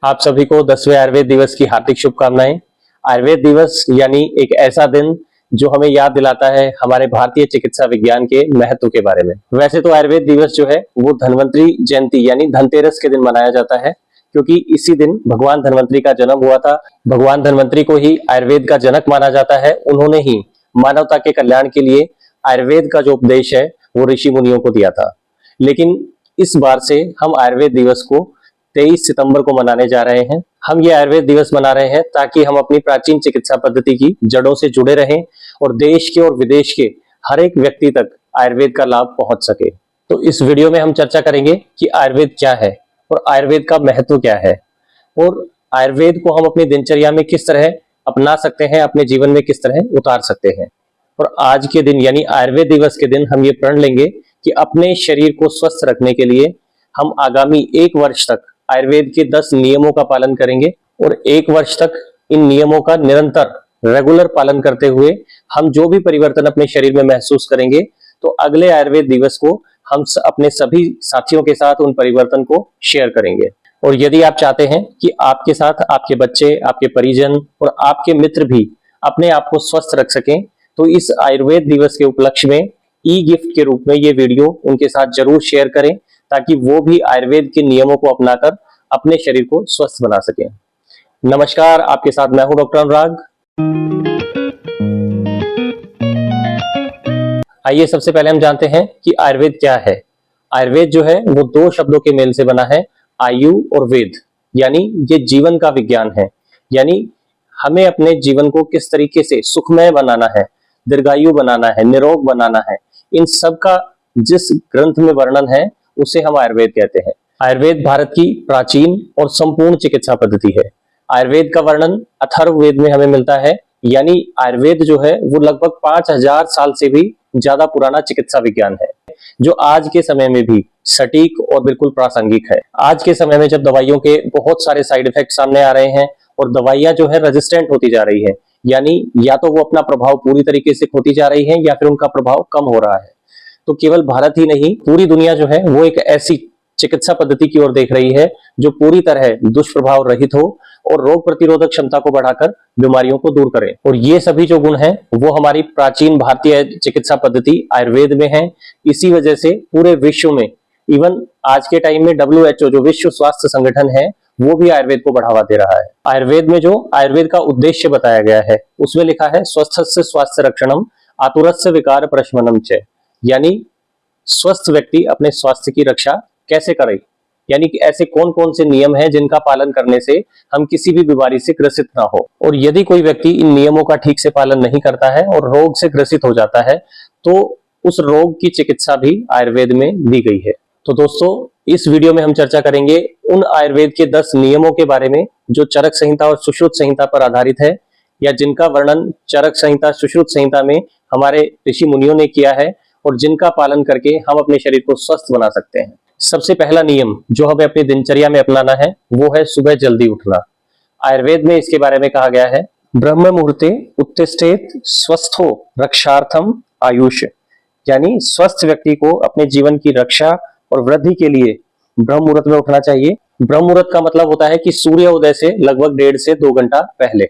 आप सभी को 10वें आयुर्वेद दिवस की हार्दिक शुभकामनाएं। आयुर्वेद दिवस यानी एक ऐसा दिन जो हमें याद दिलाता है हमारे भारतीय चिकित्सा विज्ञान के महत्व के बारे में। वैसे तो आयुर्वेद दिवस जो है वो धन्वंतरी जयंती यानी धनतेरस के दिन मनाया जाता है, क्योंकि इसी दिन भगवान धन्वंतरी का जन्म हुआ था। भगवान धन्वंतरी को ही आयुर्वेद का जनक माना जाता है। उन्होंने ही मानवता के कल्याण के लिए आयुर्वेद का जो उपदेश है वो ऋषि मुनियों को दिया था। लेकिन इस बार से हम आयुर्वेद दिवस को 23 सितंबर को मनाने जा रहे हैं। हम ये आयुर्वेद दिवस मना रहे हैं ताकि हम अपनी प्राचीन चिकित्सा पद्धति की जड़ों से जुड़े रहें और देश के और विदेश के हर एक व्यक्ति तक आयुर्वेद का लाभ पहुंच सके। तो इस वीडियो में हम चर्चा करेंगे कि आयुर्वेद क्या है और आयुर्वेद का महत्व क्या है और आयुर्वेद को हम अपनी दिनचर्या में किस तरह अपना सकते हैं, अपने जीवन में किस तरह उतार सकते हैं। और आज के दिन यानी आयुर्वेद दिवस के दिन हम ये प्रण लेंगे कि अपने शरीर को स्वस्थ रखने के लिए हम आगामी 1 वर्ष तक आयुर्वेद के 10 नियमों का पालन करेंगे और 1 वर्ष तक इन नियमों का निरंतर रेगुलर पालन करते हुए हम जो भी परिवर्तन अपने शरीर में महसूस करेंगे तो अगले आयुर्वेद दिवस को हम अपने सभी साथियों के साथ उन परिवर्तन को शेयर करेंगे। और यदि आप चाहते हैं कि आपके साथ आपके बच्चे, आपके परिजन और आपके मित्र भी अपने आप को स्वस्थ रख सकें, तो इस आयुर्वेद दिवस के उपलक्ष्य में ई गिफ्ट के रूप में ये वीडियो उनके साथ जरूर शेयर करें ताकि वो भी आयुर्वेद के नियमों को अपनाकर अपने शरीर को स्वस्थ बना सकें। नमस्कार, आपके साथ मैं हूं डॉक्टर अनुराग। आइए सबसे पहले हम जानते हैं कि आयुर्वेद क्या है। आयुर्वेद जो है वो 2 शब्दों के मेल से बना है, आयु और वेद, यानी ये जीवन का विज्ञान है। यानी हमें अपने जीवन को किस तरीके से सुखमय बनाना है, दीर्घायु बनाना है, निरोग बनाना है, इन सब का जिस ग्रंथ में वर्णन है उसे हम आयुर्वेद कहते हैं। आयुर्वेद भारत की प्राचीन और संपूर्ण चिकित्सा पद्धति है। आयुर्वेद का वर्णन अथर्ववेद में हमें मिलता है। यानी आयुर्वेद जो है वो लगभग 5000 साल से भी ज्यादा पुराना चिकित्सा विज्ञान है, जो आज के समय में भी सटीक और बिल्कुल प्रासंगिक है। आज के समय में जब दवाइयों के बहुत सारे साइड इफेक्ट सामने आ रहे हैं और दवाइयां जो है रेजिस्टेंट होती जा रही है, यानी या तो वो अपना प्रभाव पूरी तरीके से खोती जा रही है या फिर उनका प्रभाव कम हो रहा है, तो केवल भारत ही नहीं पूरी दुनिया जो है वो एक ऐसी चिकित्सा पद्धति की ओर देख रही है जो पूरी तरह दुष्प्रभाव रहित हो और रोग प्रतिरोधक क्षमता को बढ़ाकर बीमारियों को दूर करे। और ये सभी जो गुण हैं वो हमारी प्राचीन भारतीय चिकित्सा पद्धति आयुर्वेद में है। इसी वजह से पूरे विश्व में, इवन आज के टाइम में WHO जो विश्व स्वास्थ्य संगठन है वो भी आयुर्वेद को बढ़ावा दे रहा है। आयुर्वेद में जो आयुर्वेद का उद्देश्य बताया गया है उसमें लिखा है स्वस्थस्य स्वास्थ्य रक्षणम आतुरस्य विकार प्रशमनम च, यानी स्वस्थ व्यक्ति अपने स्वास्थ्य की रक्षा कैसे करे, यानी कि ऐसे कौन कौन से नियम हैं जिनका पालन करने से हम किसी भी बीमारी से ग्रसित ना हो। और यदि कोई व्यक्ति इन नियमों का ठीक से पालन नहीं करता है और रोग से ग्रसित हो जाता है तो उस रोग की चिकित्सा भी आयुर्वेद में दी गई है। तो दोस्तों, इस वीडियो में हम चर्चा करेंगे उन आयुर्वेद के 10 नियमों के बारे में जो चरक संहिता और सुश्रुत संहिता पर आधारित है, या जिनका वर्णन चरक संहिता, सुश्रुत संहिता में हमारे ऋषि मुनियों ने किया है और जिनका पालन करके हम अपने शरीर को स्वस्थ बना सकते हैं। सबसे पहला नियम जो हमें अपनी दिनचर्या में अपनाना है वो है सुबह जल्दी उठना। आयुर्वेद में इसके बारे में कहा गया है, ब्रह्म मुहूर्ते उत्तिष्ठेत स्वस्थो रक्षार्थम आयुष, यानी स्वस्थ व्यक्ति को अपने जीवन की रक्षा और वृद्धि के लिए ब्रह्म मुहूर्त में उठना चाहिए। ब्रह्म मुहूर्त का मतलब होता है कि सूर्य उदय से लगभग 1.5 से 2 घंटा पहले।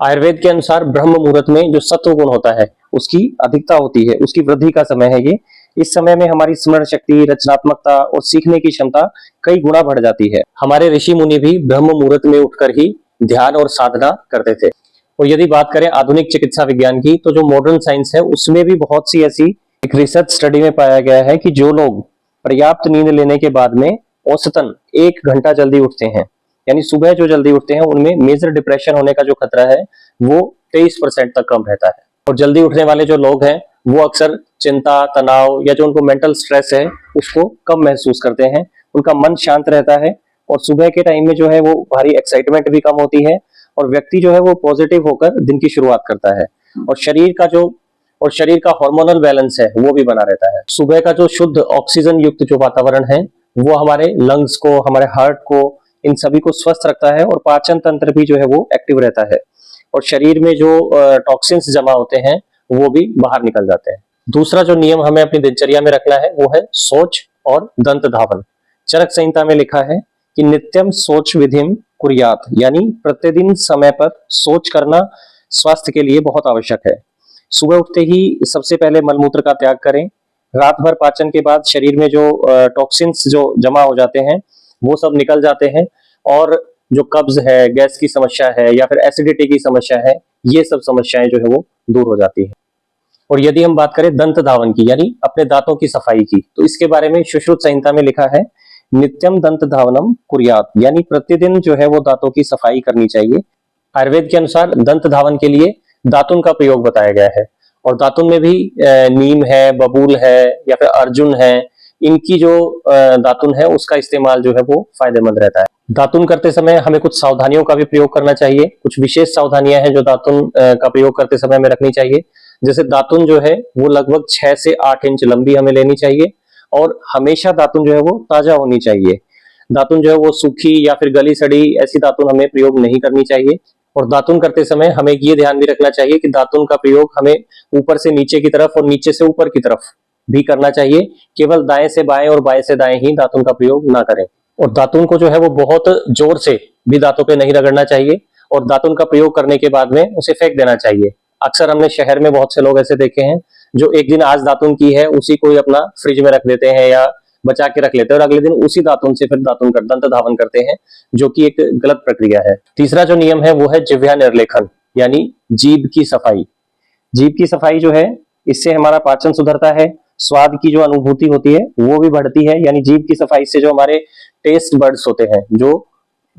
आयुर्वेद के अनुसार ब्रह्म मुहूर्त में जो सत्व गुण होता है उसकी अधिकता होती है, उसकी वृद्धि का समय है ये। इस समय में हमारी स्मरण शक्ति, रचनात्मकता और सीखने की क्षमता कई गुना बढ़ जाती है। हमारे ऋषि मुनि भी ब्रह्म मुहूर्त में उठकर ही ध्यान और साधना करते थे। और यदि बात करें आधुनिक चिकित्सा विज्ञान की, तो जो मॉडर्न साइंस है उसमें भी बहुत सी ऐसी एक रिसर्च स्टडी में पाया गया है कि जो लोग पर्याप्त नींद लेने के बाद में औसतन 1 घंटा जल्दी उठते हैं, यानी सुबह जो जल्दी उठते हैं, उनमें मेजर डिप्रेशन होने का जो खतरा है वो 23% तक कम रहता है। और जल्दी उठने वाले जो लोग हैं वो अक्सर चिंता, तनाव या जो उनको मेंटल स्ट्रेस है उसको कम महसूस करते हैं। उनका मन शांत रहता है और सुबह के टाइम में जो है वो भारी एक्साइटमेंट भी कम होती है और व्यक्ति जो है वो पॉजिटिव होकर दिन की शुरुआत करता है और शरीर का हार्मोनल बैलेंस है वो भी बना रहता है। सुबह का जो शुद्ध ऑक्सीजन युक्त जो वातावरण है वो हमारे लंग्स को, हमारे हार्ट को, इन सभी को स्वस्थ रखता है और पाचन तंत्र भी जो है वो एक्टिव रहता है और शरीर में जो टॉक्सिन्स जमा होते हैं वो भी बाहर निकल जाते हैं। दूसरा जो नियम हमें अपनी दिनचर्या में रखना है वो है शौच और दंत धावन। चरक संहिता में लिखा है कि नित्यम शौच विधिम कुर्यात, यानी प्रतिदिन समय पर सोच करना स्वास्थ्य के लिए बहुत आवश्यक है। सुबह उठते ही सबसे पहले मलमूत्र का त्याग करें। रात भर पाचन के बाद शरीर में जो टॉक्सिन्स जो जमा हो जाते हैं वो सब निकल जाते हैं, और जो कब्ज है, गैस की समस्या है या फिर एसिडिटी की समस्या है, ये सब समस्याएं जो है वो दूर हो जाती है। और यदि हम बात करें दंत धावन की, यानी अपने दांतों की सफाई की, तो इसके बारे में सुश्रुत संहिता में लिखा है, नित्यम दंत धावनम कुर्यात, यानी प्रतिदिन जो है वो दांतों की सफाई करनी चाहिए। आयुर्वेद के अनुसार दंत धावन के लिए दातुन का प्रयोग बताया गया है, और दातुन में भी नीम है, बबूल है या फिर अर्जुन है, इनकी जो दातुन है उसका इस्तेमाल जो है वो फायदेमंद रहता है। दातुन करते समय हमें कुछ सावधानियों का भी प्रयोग करना चाहिए। कुछ विशेष सावधानियां हैं जो दातुन का प्रयोग करते समय हमें रखनी चाहिए। जैसे दातुन जो है वो लगभग 6 से 8 इंच लंबी हमें लेनी चाहिए, और हमेशा दातुन जो है वो ताजा होनी चाहिए। दातुन जो है वो सूखी या फिर गली सड़ी ऐसी दातुन हमें प्रयोग नहीं करनी चाहिए। और दातुन करते समय हमें ये ध्यान भी रखना चाहिए कि दातुन का प्रयोग हमें ऊपर से नीचे की तरफ और नीचे से ऊपर की तरफ भी करना चाहिए। केवल दाएं से बाएं और बाएं से दाएं ही दातुन का प्रयोग ना करें। और दातुन को जो है वो बहुत जोर से भी दांतों पे नहीं रगड़ना चाहिए, और दातुन का प्रयोग करने के बाद में उसे फेंक देना चाहिए। अक्सर हमने शहर में बहुत से लोग ऐसे देखे हैं जो एक दिन आज दातुन की है उसी को ही अपना फ्रिज में रख देते हैं या बचा के रख लेते हैं, और अगले दिन उसी दातुन से फिर दातुन कर दंत धावन करते हैं, जो कि एक गलत प्रक्रिया है। तीसरा जो नियम है वो है जिह्वा निर्लेखन, यानी जीभ की सफाई। जीभ की सफाई जो है इससे हमारा पाचन सुधरता है, स्वाद की जो अनुभूति होती है वो भी बढ़ती है। यानी जीभ की सफाई से जो हमारे टेस्ट बर्ड्स होते हैं, जो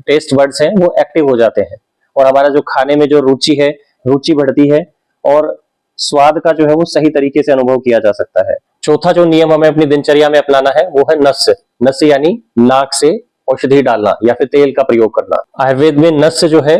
टेस्ट बर्ड्स हैं वो एक्टिव हो जाते हैं, और हमारा जो खाने में जो रुचि है, रुचि बढ़ती है, और स्वाद का जो है वो सही तरीके से अनुभव किया जा सकता है। चौथा जो नियम हमें अपनी दिनचर्या में अपनाना है वो है नस्य। नस्य यानी नाक से औषधि डालना या फिर तेल का प्रयोग करना। आयुर्वेद में नस्य जो है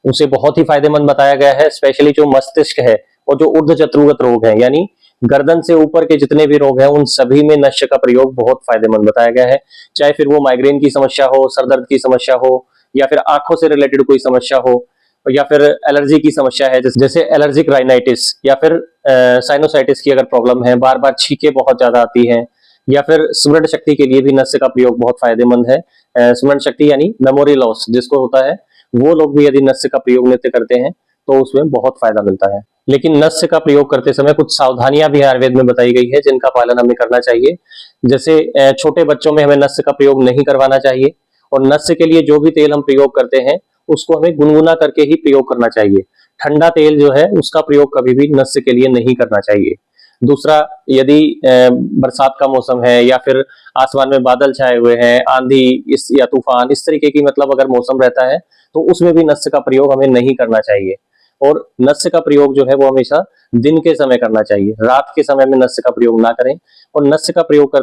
उसे बहुत ही फायदेमंद बताया गया है। स्पेशली जो मस्तिष्क है और जो ऊर्ध्व जत्रुगत रोग है, यानी गर्दन से ऊपर के जितने भी रोग हैं उन सभी में नस्य का प्रयोग बहुत फायदेमंद बताया गया है। चाहे फिर वो माइग्रेन की समस्या हो, सर दर्द की समस्या हो, या फिर आंखों से रिलेटेड कोई समस्या हो, या फिर एलर्जी की समस्या है, जैसे एलर्जिक राइनाइटिस, या फिर साइनोसाइटिस की अगर प्रॉब्लम है, बार बार छींके बहुत ज्यादा आती हैं, या फिर स्मरण शक्ति के लिए भी नस्य का प्रयोग बहुत फायदेमंद है। स्मरण शक्ति यानी मेमोरी लॉस जिसको होता है, वो लोग भी यदि नस्य का प्रयोग नित्य करते हैं तो उसमें बहुत फायदा मिलता है। लेकिन नस्य का प्रयोग करते समय कुछ सावधानियां भी आयुर्वेद में बताई गई है जिनका पालन हमें करना चाहिए। जैसे छोटे बच्चों में हमें नस्य का प्रयोग नहीं करवाना चाहिए, और नस्य के लिए जो भी तेल हम प्रयोग करते हैं उसको हमें गुनगुना करके ही प्रयोग करना चाहिए। ठंडा तेल जो है उसका प्रयोग कभी भी नस्य के लिए नहीं करना चाहिए। दूसरा, यदि बरसात का मौसम है या फिर आसमान में बादल छाए हुए हैं, आंधी इस या तूफान इस तरीके की मतलब अगर मौसम रहता है तो उसमें भी नस्य का प्रयोग हमें नहीं करना चाहिए। और नस्य का प्रयोग जो है वो हमेशा दिन के समय करना चाहिए, रात के समय में नस्य का प्रयोग ना करें। और नस्य का प्रयोग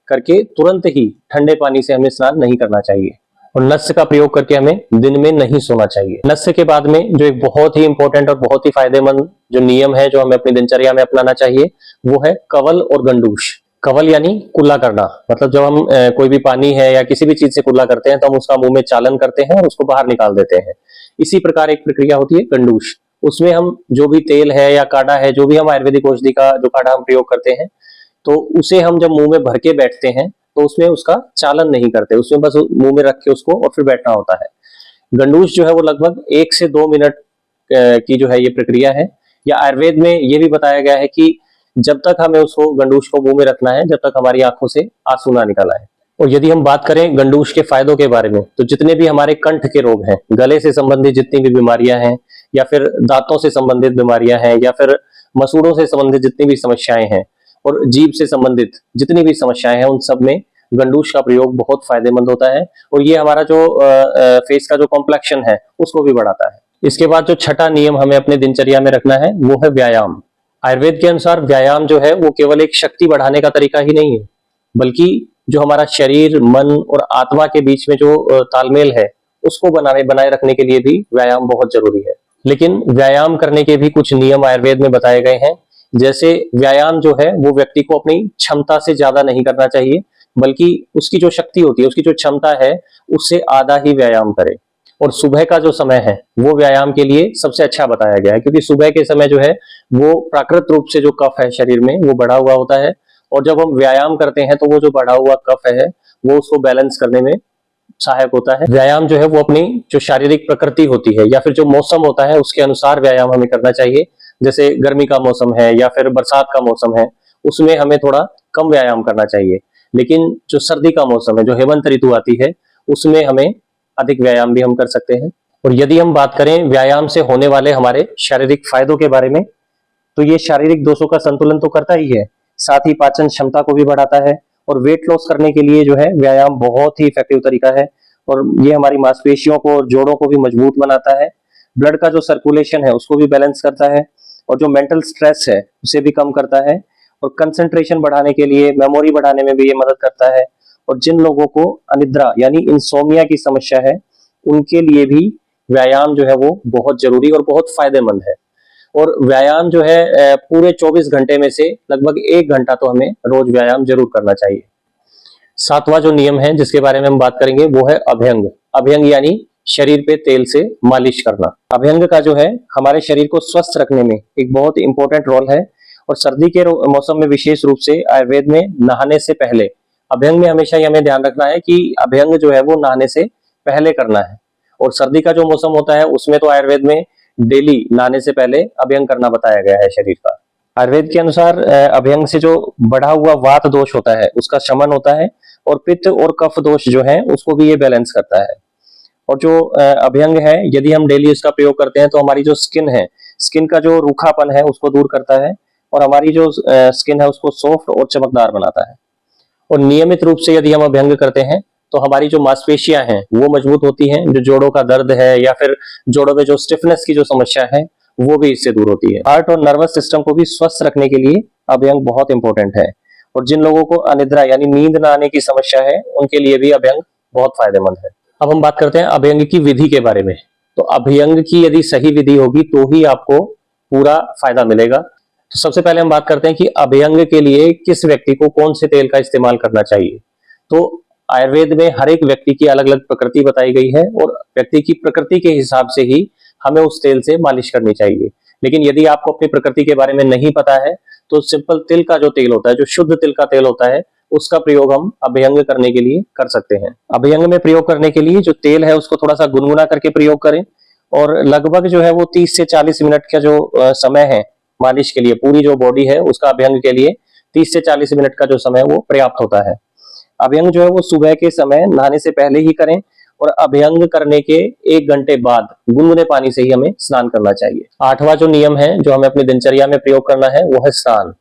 करके तुरंत ही ठंडे पानी से हमें स्नान नहीं करना चाहिए, और नस्य का प्रयोग करके हमें दिन में नहीं सोना चाहिए। नस्य के बाद में जो एक बहुत ही इंपॉर्टेंट और बहुत ही फायदेमंद जो नियम है जो हमें अपनी दिनचर्या में अपनाना चाहिए वो है कवल और गंडूश। कवल यानी कुल्ला करना, मतलब जब हम कोई भी पानी है या किसी भी चीज से कुल्ला करते हैं तो हम उसका मुंह में चालन करते हैं और उसको बाहर निकाल देते हैं। इसी प्रकार एक प्रक्रिया होती है गंडूश। उसमें हम जो भी तेल है या काढ़ा है, जो भी हम आयुर्वेदिक औषधि का जो काढ़ा हम प्रयोग करते हैं, तो उसे हम जब मुंह में भर के बैठते हैं तो उसमें उसका चालन नहीं करते, उसमें बस मुंह में रख के उसको और फिर बैठना होता है। गंडूश जो है वो लगभग 1 से 2 मिनट की जो है ये प्रक्रिया है। या आयुर्वेद में ये भी बताया गया है कि जब तक हमें उसको गंडूश को मुंह में रखना है जब तक हमारी आंखों से आंसू ना निकल आए। और यदि हम बात करें गंडूश के फायदों के बारे में, तो जितने भी हमारे कंठ के रोग हैं, गले से संबंधित जितनी भी बीमारियां हैं, या फिर दांतों से संबंधित बीमारियां हैं, या फिर मसूड़ों से संबंधित जितनी भी समस्याएं हैं, और जीभ से संबंधित जितनी भी समस्याएं हैं, उन सब में गंडूश का प्रयोग बहुत फायदेमंद होता है। और ये हमारा जो फेस का जो कॉम्प्लेक्शन है उसको भी बढ़ाता है। इसके बाद जो छठा नियम हमें अपने दिनचर्या में रखना है वो है व्यायाम। आयुर्वेद के अनुसार व्यायाम जो है वो केवल एक शक्ति बढ़ाने का तरीका ही नहीं है, बल्कि जो हमारा शरीर, मन और आत्मा के बीच में जो तालमेल है उसको बनाए रखने के लिए भी व्यायाम बहुत जरूरी है। लेकिन व्यायाम करने के भी कुछ नियम आयुर्वेद में बताए गए हैं। जैसे व्यायाम जो है वो व्यक्ति को अपनी क्षमता से ज्यादा नहीं करना चाहिए, बल्कि उसकी जो शक्ति होती है, उसकी जो क्षमता है, उससे आधा ही व्यायाम करे। और सुबह का जो समय है वो व्यायाम के लिए सबसे अच्छा बताया गया है, क्योंकि सुबह के समय जो है वो प्राकृत रूप से जो कफ है शरीर में वो बढ़ा हुआ होता है, और जब हम व्यायाम करते हैं तो वो जो बढ़ा हुआ कफ है वो उसको बैलेंस करने में सहायक होता है। व्यायाम जो है वो अपनी जो शारीरिक प्रकृति होती है या फिर जो मौसम होता है उसके अनुसार व्यायाम हमें करना चाहिए। जैसे गर्मी का मौसम है या फिर बरसात का मौसम है, उसमें हमें थोड़ा कम व्यायाम करना चाहिए। लेकिन जो सर्दी का मौसम है, जो हेमंत ऋतु आती है, उसमें हमें अधिक व्यायाम भी हम कर सकते हैं। और यदि हम बात करें व्यायाम से होने वाले हमारे शारीरिक फायदों के बारे में, तो ये शारीरिक दोषों का संतुलन तो करता ही है, साथ ही पाचन क्षमता को भी बढ़ाता है। और वेट लॉस करने के लिए जो है व्यायाम बहुत ही इफेक्टिव तरीका है। और ये हमारी मांसपेशियों को और जोड़ों को भी मजबूत बनाता है। ब्लड का जो सर्कुलेशन है उसको भी बैलेंस करता है, और जो मेंटल स्ट्रेस है उसे भी कम करता है। और कंसंट्रेशन बढ़ाने के लिए, मेमोरी बढ़ाने में भी ये मदद करता है। और जिन लोगों को अनिद्रा यानी इंसोमिया की समस्या है, उनके लिए भी व्यायाम जो है वो बहुत जरूरी और बहुत फायदेमंद है। और व्यायाम जो है पूरे 24 घंटे में से लगभग 1 घंटा तो हमें रोज व्यायाम जरूर करना चाहिए। सातवां जो नियम है जिसके बारे में हम बात करेंगे वो है अभ्यंग। अभ्यंग यानी शरीर पे तेल से मालिश करना। अभ्यंग का जो है हमारे शरीर को स्वस्थ रखने में एक बहुत इंपॉर्टेंट रोल है। और सर्दी के मौसम में विशेष रूप से आयुर्वेद में नहाने से पहले अभ्यंग में हमेशा ये हमें ध्यान रखना है कि अभ्यंग जो है वो नहाने से पहले करना है। और सर्दी का जो मौसम होता है उसमें तो आयुर्वेद में डेली नहाने से पहले अभ्यंग करना बताया गया है शरीर का। आयुर्वेद के अनुसार अभ्यंग से जो बढ़ा हुआ वात दोष होता है उसका शमन होता है, और पित्त और कफ दोष जो है उसको भी ये बैलेंस करता है। और जो अभ्यंग है यदि हम डेली इसका प्रयोग करते हैं तो हमारी जो स्किन है, स्किन का जो रूखापन है उसको दूर करता है, और हमारी जो स्किन है उसको सॉफ्ट और चमकदार बनाता है। और नियमित रूप से यदि हम अभ्यंग करते हैं तो हमारी जो मांसपेशियां हैं वो मजबूत होती हैं। जो जोड़ों का दर्द है या फिर जोड़ों में जो स्टिफनेस की जो समस्या है वो भी इससे दूर होती है। हार्ट और नर्वस सिस्टम को भी स्वस्थ रखने के लिए अभ्यंग बहुत इंपॉर्टेंट है। और जिन लोगों को अनिद्रा यानी नींद न आने की समस्या है उनके लिए भी अभ्यंग बहुत फायदेमंद है। अब हम बात करते हैं अभ्यंग की विधि के बारे में। तो अभ्यंग की यदि सही विधि होगी तो ही आपको पूरा फायदा मिलेगा। तो सबसे पहले हम बात करते हैं कि अभ्यंग के लिए किस व्यक्ति को कौन से तेल का इस्तेमाल करना चाहिए। तो आयुर्वेद में हर एक व्यक्ति की अलग अलग प्रकृति बताई गई है, और व्यक्ति की प्रकृति के हिसाब से ही हमें उस तेल से मालिश करनी चाहिए। लेकिन यदि आपको अपनी प्रकृति के बारे में नहीं पता है तो सिंपल तिल का जो तेल होता है, जो शुद्ध तिल का तेल होता है, उसका प्रयोग हम अभ्यंग करने के लिए कर सकते हैं। अभ्यंग में प्रयोग करने के लिए जो तेल है उसको थोड़ा सा गुनगुना करके प्रयोग करें, और लगभग जो है वो 30 से 40 मिनट का जो समय है मालिश के लिए, पूरी जो बॉडी है उसका अभ्यंग के लिए 30 से 40 मिनट का जो समय वो पर्याप्त होता है। अभ्यंग जो है वो सुबह के समय नहाने से पहले ही करें, और अभ्यंग करने के 1 घंटे बाद गुनगुने पानी से ही हमें स्नान करना चाहिए। 8वां जो नियम है जो हमें अपनी दिनचर्या में प्रयोग करना है वो है स्नान।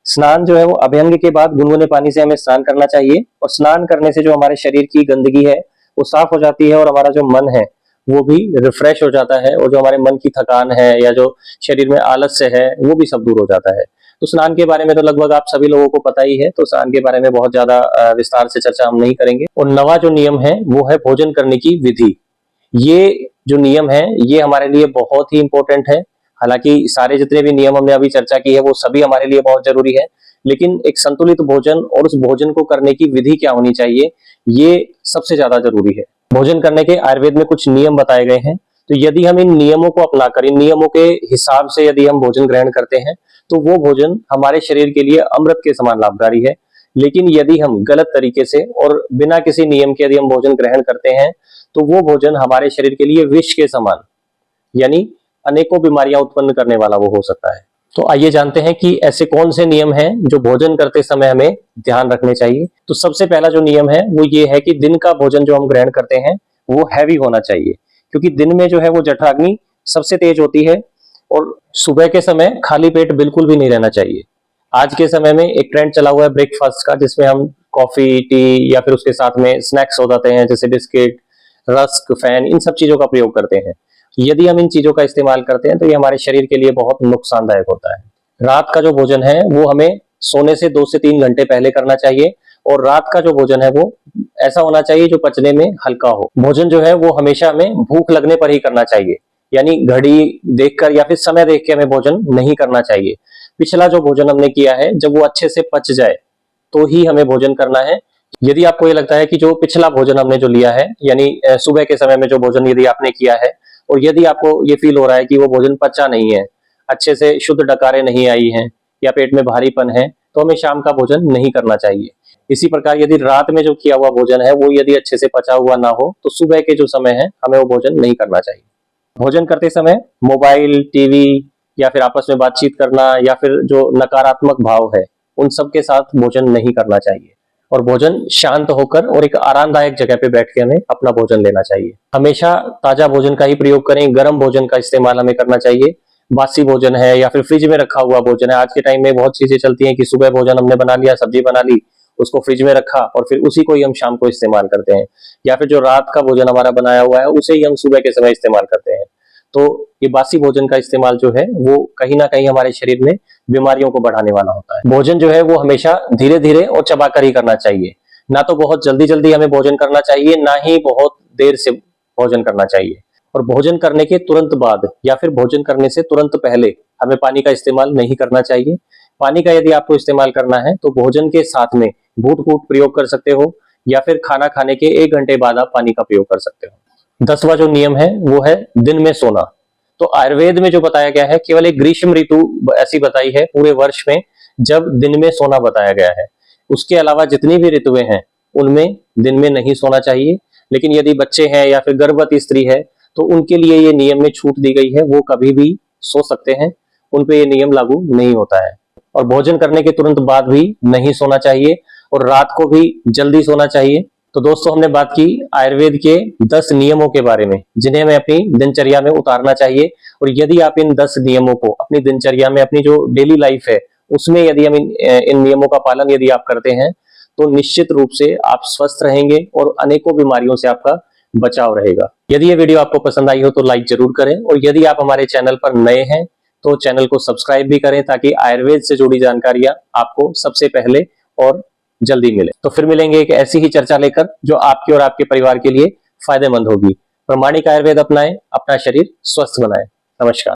स्नान जो है वो अभ्यंग के बाद गुनगुने पानी से हमें स्नान करना चाहिए। और स्नान करने से जो हमारे शरीर की गंदगी है वो साफ हो जाती है, और हमारा जो मन है वो भी रिफ्रेश हो जाता है, और जो हमारे मन की थकान है या जो शरीर में आलस्य है वो भी सब दूर हो जाता है। तो स्नान के बारे में तो लगभग आप सभी लोगों को पता ही है, तो स्नान के बारे में बहुत ज्यादा विस्तार से चर्चा हम नहीं करेंगे। और 9वां जो नियम है वो है भोजन करने की विधि। ये जो नियम है ये हमारे लिए बहुत ही इंपॉर्टेंट है। हालांकि सारे जितने भी नियम हमने अभी चर्चा की है वो सभी हमारे लिए बहुत जरूरी है, लेकिन एक संतुलित भोजन और उस भोजन को करने की विधि क्या होनी चाहिए ये सबसे ज्यादा जरूरी है। भोजन करने के आयुर्वेद में कुछ नियम बताए गए हैं, तो यदि हम इन नियमों को अपनाकर, इन नियमों के हिसाब से यदि हम भोजन ग्रहण करते हैं तो वो भोजन हमारे शरीर के लिए अमृत के समान लाभकारी है। लेकिन यदि हम गलत तरीके से और बिना किसी नियम के यदि हम भोजन ग्रहण करते हैं तो वो भोजन हमारे शरीर के लिए विष के समान, यानी अनेकों बीमारियां उत्पन्न करने वाला वो हो सकता है। तो आइए जानते हैं कि ऐसे कौन से नियम हैं जो भोजन करते समय हमें ध्यान रखने चाहिए। तो सबसे पहला जो नियम है वो ये है कि दिन का भोजन जो हम ग्रहण करते हैं वो हैवी होना चाहिए, क्योंकि दिन में जो है वो जठराग्नि सबसे तेज होती है। और सुबह के समय खाली पेट बिल्कुल भी नहीं रहना चाहिए। आज के समय में एक ट्रेंड चला हुआ है ब्रेकफास्ट का, जिसमें हम कॉफी, टी या फिर उसके साथ में स्नैक्स हो जाते हैं जैसे बिस्किट, रस्क, फैन, इन सब चीजों का प्रयोग करते हैं। यदि हम इन चीजों का इस्तेमाल करते हैं तो ये हमारे शरीर के लिए बहुत नुकसानदायक होता है। रात का जो भोजन है वो हमें सोने से 2 से 3 घंटे पहले करना चाहिए, और रात का जो भोजन है वो ऐसा होना चाहिए जो पचने में हल्का हो। भोजन जो है वो हमेशा हमें भूख लगने पर ही करना चाहिए, यानी घड़ी देखकर या फिर समय देख के हमें भोजन नहीं करना चाहिए। पिछला जो भोजन हमने किया है जब वो अच्छे से पच जाए तो ही हमें भोजन करना है। यदि आपको ये लगता है कि जो पिछला भोजन हमने जो लिया है, यानी सुबह के समय में जो भोजन यदि आपने किया है, और यदि आपको ये फील हो रहा है कि वो भोजन पचा नहीं है, अच्छे से शुद्ध डकारें नहीं आई हैं या पेट में भारीपन है, तो हमें शाम का भोजन नहीं करना चाहिए। इसी प्रकार यदि रात में जो किया हुआ भोजन है वो यदि अच्छे से पचा हुआ ना हो तो सुबह के जो समय है हमें वो भोजन नहीं करना चाहिए। भोजन करते समय मोबाइल, टीवी या फिर आपस में बातचीत करना या फिर जो नकारात्मक भाव है उन सब के साथ भोजन नहीं करना चाहिए और भोजन शांत होकर और एक आरामदायक जगह पे बैठ के हमें अपना भोजन लेना चाहिए। हमेशा ताजा भोजन का ही प्रयोग करें, गर्म भोजन का इस्तेमाल हमें करना चाहिए। बासी भोजन है या फिर फ्रिज में रखा हुआ भोजन है, आज के टाइम में बहुत चीजें चलती हैं कि सुबह भोजन हमने बना लिया, सब्जी बना ली, उसको फ्रिज में रखा और फिर उसी को ही हम शाम को इस्तेमाल करते हैं, या फिर जो रात का भोजन हमारा बनाया हुआ है उसे ही हम सुबह के समय इस्तेमाल करते हैं। तो ये बासी भोजन का इस्तेमाल जो है वो कहीं ना कहीं हमारे शरीर में बीमारियों को बढ़ाने वाला होता है। भोजन जो है वो हमेशा धीरे धीरे और चबाकर ही करना चाहिए, ना तो बहुत जल्दी जल्दी हमें भोजन करना चाहिए, ना ही बहुत देर से भोजन करना चाहिए। और भोजन करने के तुरंत बाद या फिर भोजन करने से तुरंत पहले हमें पानी का इस्तेमाल नहीं करना चाहिए। पानी का यदि आपको इस्तेमाल करना है तो भोजन के साथ में घूंट-घूंट प्रयोग कर सकते हो या फिर खाना खाने के 1 घंटे बाद आप पानी का प्रयोग कर सकते हो। 10वां जो नियम है वो है दिन में सोना। तो आयुर्वेद में जो बताया गया है केवल एक ग्रीष्म ऋतु ऐसी बताई है पूरे वर्ष में जब दिन में सोना बताया गया है। उसके अलावा जितनी भी ऋतुएं हैं उनमें दिन में नहीं सोना चाहिए। लेकिन यदि बच्चे हैं या फिर गर्भवती स्त्री है तो उनके लिए ये नियम में छूट दी गई है, वो कभी भी सो सकते हैं, उन पे ये नियम लागू नहीं होता है। और भोजन करने के तुरंत बाद भी नहीं सोना चाहिए और रात को भी जल्दी सोना चाहिए। तो दोस्तों हमने बात की आयुर्वेद के 10 नियमों के बारे में जिन्हें हमें अपनी दिनचर्या में उतारना चाहिए। और यदि आप इन 10 नियमों को अपनी दिनचर्या में, अपनी जो डेली लाइफ है उसमें यदि हम इन नियमों का पालन यदि आप करते हैं तो निश्चित रूप से आप स्वस्थ रहेंगे और अनेकों बीमारियों से आपका बचाव रहेगा। यदि ये वीडियो आपको पसंद आई हो तो लाइक जरूर करें और यदि आप हमारे चैनल पर नए हैं तो चैनल को सब्सक्राइब भी करें ताकि आयुर्वेद से जुड़ी जानकारियां आपको सबसे पहले और जल्दी मिले। तो फिर मिलेंगे एक ऐसी ही चर्चा लेकर जो आपके और आपके परिवार के लिए फायदेमंद होगी। प्रामाणिक आयुर्वेद अपनाएं, अपना शरीर स्वस्थ बनाएं। नमस्कार।